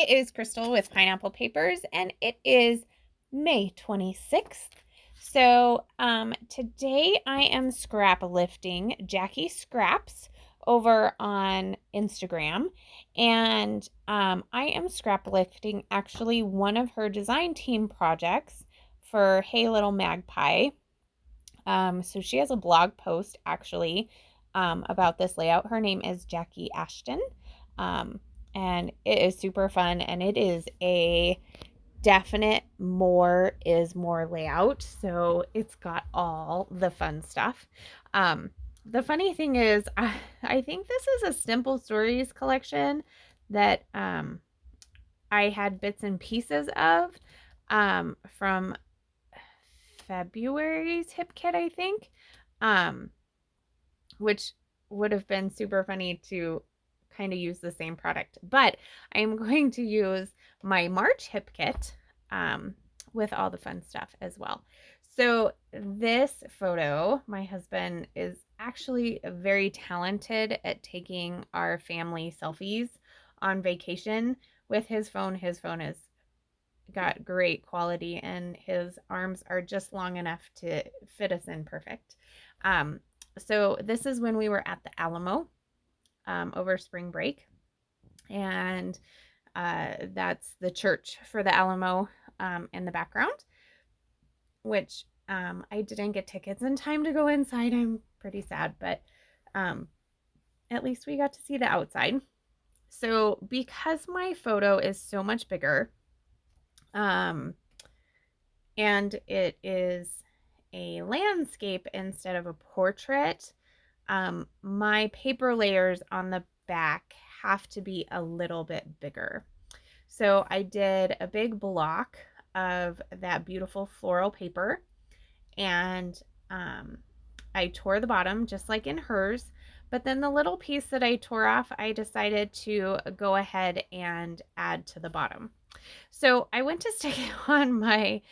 is Crystal with Pineapple Papers, and it is May 26th. So today I am scrap lifting Jackie Scraps over on Instagram, and I am scrap lifting actually one of her design team projects for Hey Little Magpie. So she has a blog post actually about this layout. Her name is Jackie Ashton. And it is super fun, and it is a definite more is more layout. So it's got all the fun stuff. The funny thing is, I think this is a Simple Stories collection that I had bits and pieces of from February's Hip Kit, I think, which would have been super funny to kind of use the same product. But I am going to use my March Hip Kit with all the fun stuff as well. So this photo, my husband is actually very talented at taking our family selfies on vacation with his phone. His phone is got great quality, and his arms are just long enough to fit us in perfect. So this is when we were at the Alamo over spring break, and that's the church for the Alamo in the background, which I didn't get tickets in time to go inside. I'm pretty sad, but at least we got to see the outside. So because my photo is so much bigger, and it is a landscape instead of a portrait, my paper layers on the back have to be a little bit bigger. So I did a big block of that beautiful floral paper, and I tore the bottom just like in hers, but then the little piece that I tore off, I decided to go ahead and add to the bottom. So I went to stick it on my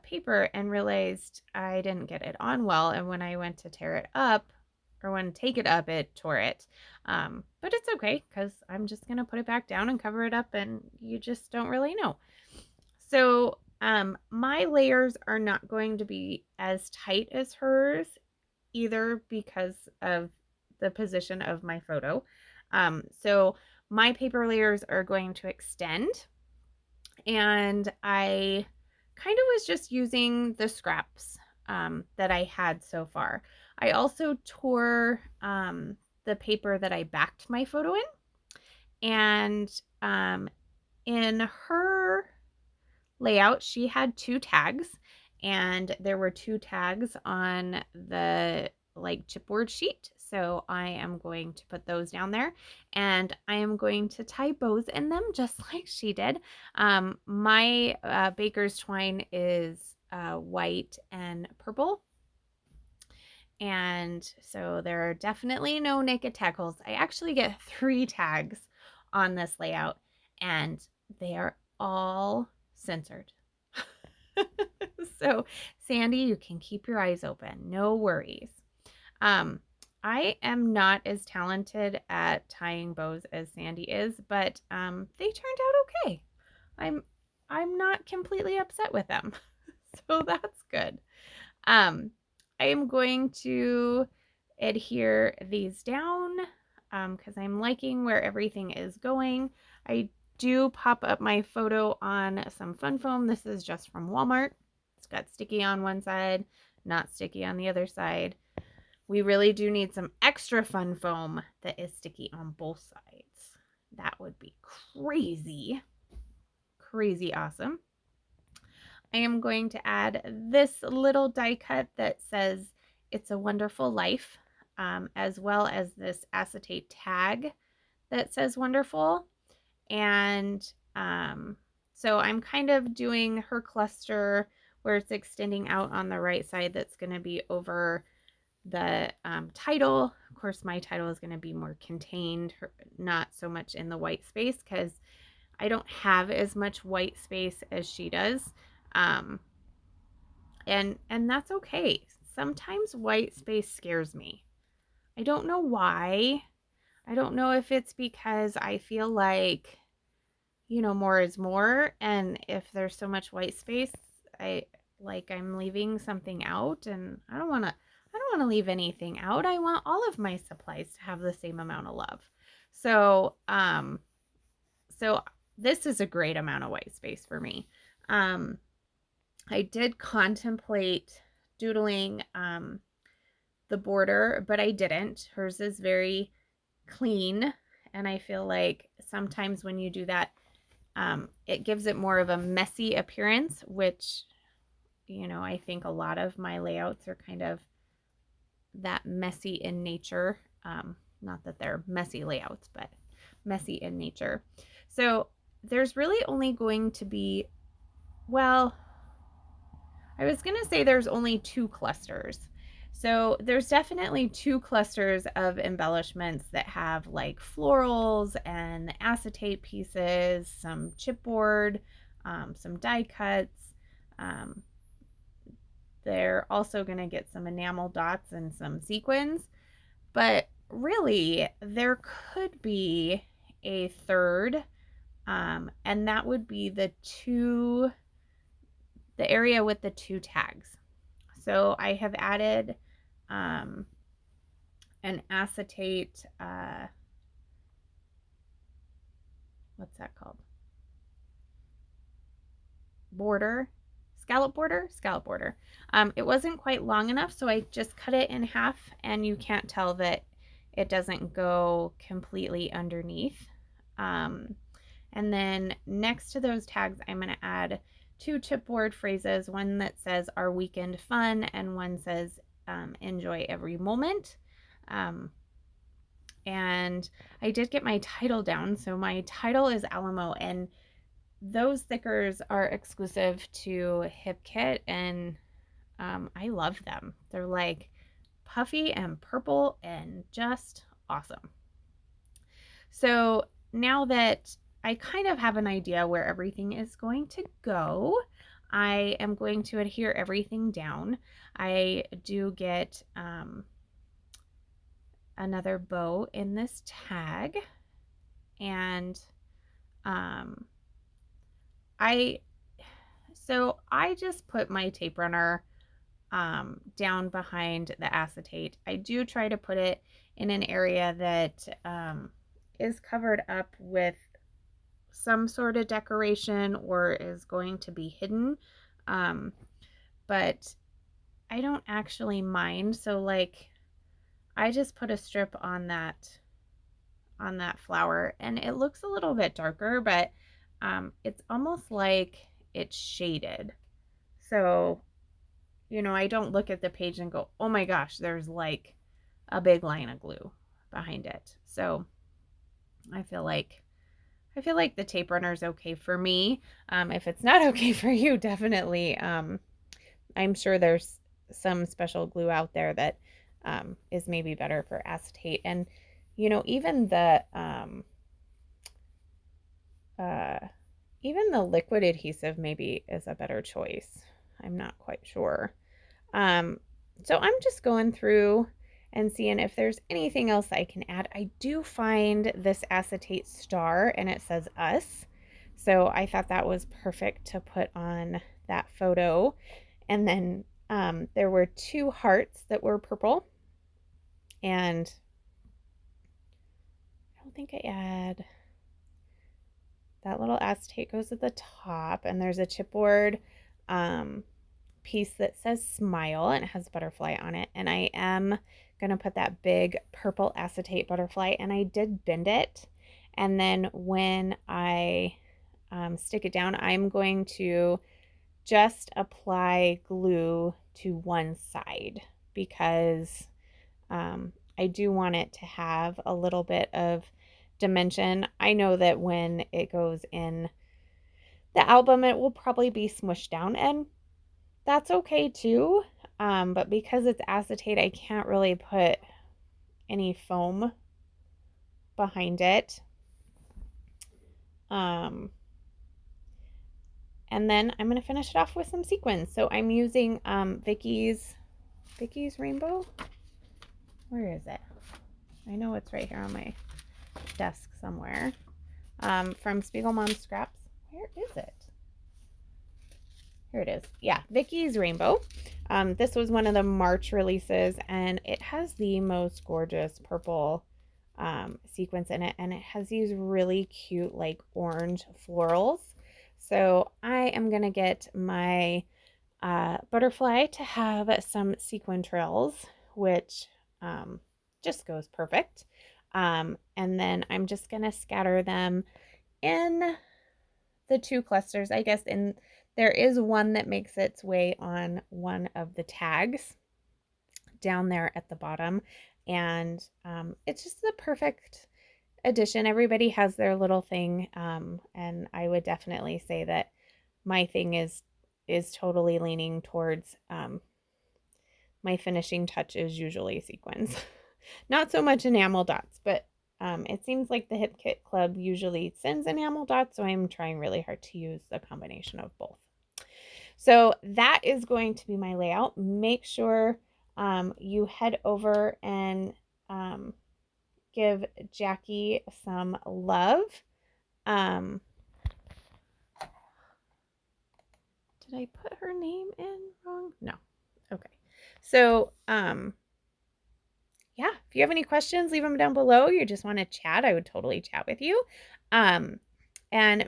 paper and realized I didn't get it on well, and when I went to tear it up, or when to take it up, it tore it. But it's okay, because I'm just going to put it back down and cover it up, and you just don't really know. So my layers are not going to be as tight as hers either because of the position of my photo. So my paper layers are going to extend, and I kind of was just using the scraps that I had so far. I also tore the paper that I backed my photo in, and in her layout, she had 2 tags, and there were 2 tags on the like chipboard sheet. So I am going to put those down there, and I am going to tie bows in them just like she did. My baker's twine is white and purple, and so there are definitely no naked tackles. I actually get 3 tags on this layout, and they are all censored. So Sandy, you can keep your eyes open, no worries. I am not as talented at tying bows as Sandy is, but they turned out okay. I'm not completely upset with them. So that's good. I am going to adhere these down because I'm liking where everything is going. I do pop up my photo on some fun foam. This is just from Walmart. It's got sticky on one side, not sticky on the other side. We really do need some extra fun foam that is sticky on both sides. That would be crazy, crazy awesome. I am going to add this little die cut that says "It's a Wonderful Life," as well as this acetate tag that says "Wonderful." And so I'm kind of doing her cluster where it's extending out on the right side. That's going to be over the title. Of course, my title is going to be more contained, not so much in the white space, because I don't have as much white space as she does. And that's okay. Sometimes white space scares me. I don't know why. I don't know if it's because I feel like you know, more is more. And if there's so much white space, I'm leaving something out, and I don't want to leave anything out. I want all of my supplies to have the same amount of love. So, so this is a great amount of white space for me. I did contemplate doodling the border, but I didn't. Hers is very clean, and I feel like sometimes when you do that, it gives it more of a messy appearance, which, you know, I think a lot of my layouts are kind of that messy in nature. Not that they're messy layouts, but messy in nature. So there's really only going to be, well, I was going to say there's only 2 clusters. So there's definitely 2 clusters of embellishments that have like florals and acetate pieces, some chipboard, some die cuts. They're also going to get some enamel dots and some sequins. But really, there could be a third, and that would be the area with the 2 tags. So I have added an acetate, what's that called? Border, scallop border. It wasn't quite long enough, so I just cut it in half, and you can't tell that it doesn't go completely underneath. And then next to those tags, I'm going to add 2 chipboard phrases, one that says our weekend fun and one says enjoy every moment. And I did get my title down. So my title is Alamo, and those stickers are exclusive to Hip Kit, and I love them. They're like puffy and purple and just awesome. So now that I kind of have an idea where everything is going to go, I am going to adhere everything down. I do get another bow in this tag, and I just put my tape runner down behind the acetate. I do try to put it in an area that is covered up with some sort of decoration or is going to be hidden, but I don't actually mind. So like, I just put a strip on that flower, and it looks a little bit darker, but it's almost like it's shaded. So, you know, I don't look at the page and go, oh my gosh, there's like a big line of glue behind it. So I feel like the tape runner is okay for me. If it's not okay for you, definitely, I'm sure there's some special glue out there that is maybe better for acetate. And, you know, even the liquid adhesive maybe is a better choice. I'm not quite sure. So I'm just going through and seeing if there's anything else I can add. I do find this acetate star, and it says us. So I thought that was perfect to put on that photo. And then there were 2 hearts that were purple. And I don't think I add that little acetate goes at the top, and there's a chipboard piece that says smile, and it has a butterfly on it. And I am going to put that big purple acetate butterfly, and I did bend it. And then when I stick it down, I'm going to just apply glue to one side, because I do want it to have a little bit of dimension. I know that when it goes in the album, it will probably be smushed down, and that's okay too. But because it's acetate, I can't really put any foam behind it. And then I'm going to finish it off with some sequins. So I'm using Vicky's Rainbow. Where is it? I know it's right here on my desk somewhere. from Spiegel Mom Scraps. Where is it? Here it is. Yeah, Vicky's Rainbow. This was one of the March releases, and it has the most gorgeous purple sequins in it, and it has these really cute like orange florals. So I am gonna get my butterfly to have some sequin trails, which just goes perfect. And then I'm just gonna scatter them in the two clusters, I guess. And there is one that makes its way on one of the tags down there at the bottom, and it's just the perfect addition. Everybody has their little thing, and I would definitely say that my thing is totally leaning towards my finishing touch is usually sequins. Not so much enamel dots, but it seems like the Hip Kit Club usually sends enamel dots, so I'm trying really hard to use a combination of both. So that is going to be my layout. Make sure you head over and give Jackie some love. Did I put her name in wrong? No. Okay. So, yeah, if you have any questions, leave them down below. You just want to chat, I would totally chat with you. And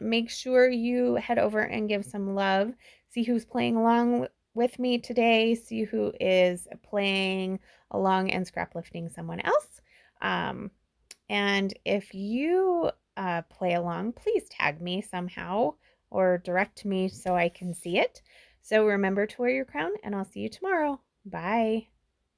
make sure you head over and give some love. See who's playing along with me today. See who is playing along and scrap lifting someone else. And if you play along, please tag me somehow or direct me so I can see it. So remember to wear your crown, and I'll see you tomorrow. Bye.